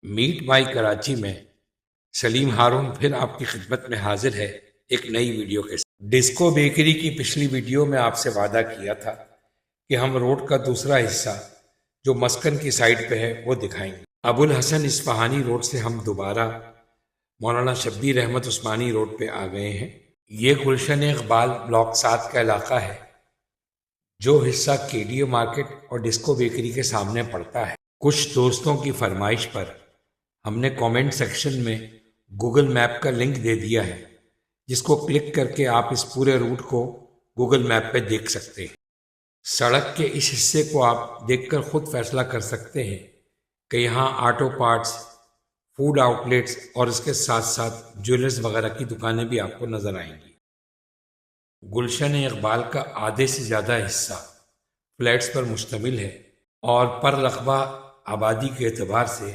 Meat مائی کراچی میں سلیم ہارون پھر آپ کی خدمت میں حاضر ہے ایک نئی ویڈیو کے ساتھ۔ ڈسکو بیکری کی پچھلی ویڈیو میں آپ سے وعدہ کیا تھا کہ ہم روڈ کا دوسرا حصہ جو مسکن کی سائڈ پہ ہے وہ دکھائیں گے۔ ابو الحسن اصفہانی روڈ سے ہم دوبارہ مولانا شبیر احمد عثمانی روڈ پہ آ گئے ہیں۔ یہ گلشن اقبال بلاک 7 کا علاقہ ہے جو حصہ KDA مارکیٹ اور ڈسکو بیکری کے سامنے پڑتا ہے۔ کچھ دوستوں کی فرمائش پر ہم نے کامنٹ سیکشن میں گوگل میپ کا لنک دے دیا ہے، جس کو کلک کر کے آپ اس پورے روٹ کو گوگل میپ پہ دیکھ سکتے ہیں۔ سڑک کے اس حصے کو آپ دیکھ کر خود فیصلہ کر سکتے ہیں کہ یہاں auto parts, food out let's اور اس کے ساتھ ساتھ جیولرز وغیرہ کی دکانیں بھی آپ کو نظر آئیں گی۔ گلشن اقبال کا آدھے سے زیادہ حصہ فلیٹس پر مشتمل ہے اور پر رقبہ آبادی کے اعتبار سے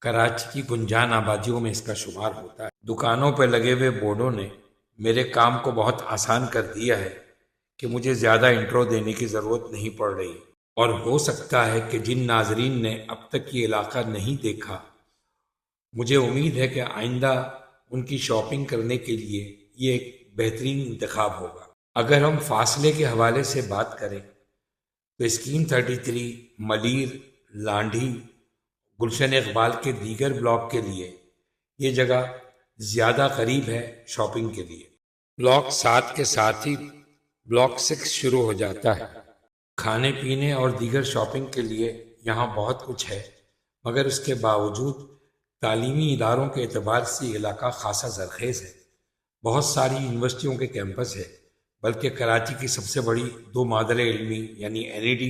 کراچی کی گنجان آبادیوں میں اس کا شمار ہوتا ہے۔ دکانوں پہ لگے ہوئے بورڈوں نے میرے کام کو بہت آسان کر دیا ہے کہ مجھے زیادہ انٹرو دینے کی ضرورت نہیں پڑ رہی، اور ہو سکتا ہے کہ جن ناظرین نے اب تک یہ علاقہ نہیں دیکھا، مجھے امید ہے کہ آئندہ ان کی شاپنگ کرنے کے لیے یہ ایک بہترین انتخاب ہوگا۔ اگر ہم فاصلے کے حوالے سے بات کریں تو اسکیم 33، ملیر، لانڈھی، گلشن اقبال کے دیگر بلاک کے لیے یہ جگہ زیادہ قریب ہے شاپنگ کے لیے۔ بلاک 7 کے ساتھ ہی بلاک 6 شروع ہو جاتا ہے۔ کھانے پینے اور دیگر شاپنگ کے لیے یہاں بہت کچھ ہے، مگر اس کے باوجود تعلیمی اداروں کے اعتبار سے یہ علاقہ خاصا زرخیز ہے۔ بہت ساری یونیورسٹیوں کے کیمپس ہے، بلکہ کراچی کی سب سے بڑی 2 مادر علمی یعنی NED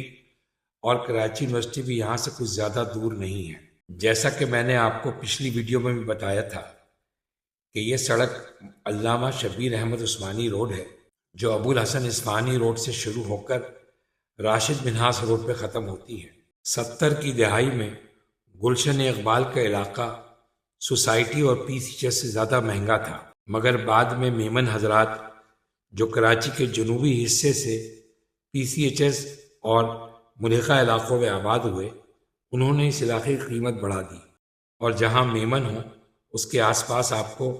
اور کراچی یونیورسٹی بھی یہاں سے کچھ زیادہ دور نہیں ہے۔ جیسا کہ میں نے آپ کو پچھلی ویڈیو میں بھی بتایا تھا کہ یہ سڑک علامہ شبیر احمد عثمانی روڈ ہے جو ابو الحسن اصفہانی روڈ سے شروع ہو کر راشد منہاس روڈ پہ ختم ہوتی ہے۔ 70 کی دہائی میں گلشن اقبال کا علاقہ سوسائٹی اور PCHS سے زیادہ مہنگا تھا، مگر بعد میں میمن حضرات جو کراچی کے جنوبی حصے سے PCHS اور ملحقہ علاقوں میں آباد ہوئے، انہوں نے اس علاقے کی قیمت بڑھا دی، اور جہاں میمن ہو اس کے آس پاس آپ کو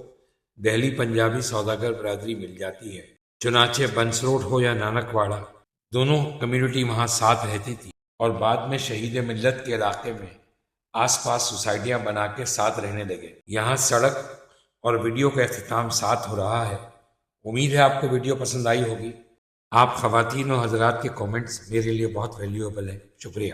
دہلی پنجابی سوداگر برادری مل جاتی ہے۔ چنانچہ بنس روڈ ہو یا نانک واڑہ، دونوں کمیونٹی وہاں ساتھ رہتی تھی، اور بعد میں شہید ملت کے علاقے میں آس پاس سوسائٹیاں بنا کے ساتھ رہنے لگے۔ یہاں سڑک اور ویڈیو کا اختتام ساتھ ہو رہا ہے۔ امید ہے آپ کو ویڈیو پسند آئی ہوگی۔ آپ خواتین و حضرات کے کامنٹس میرے لیے بہت ویلیویبل ہیں۔ شکریہ۔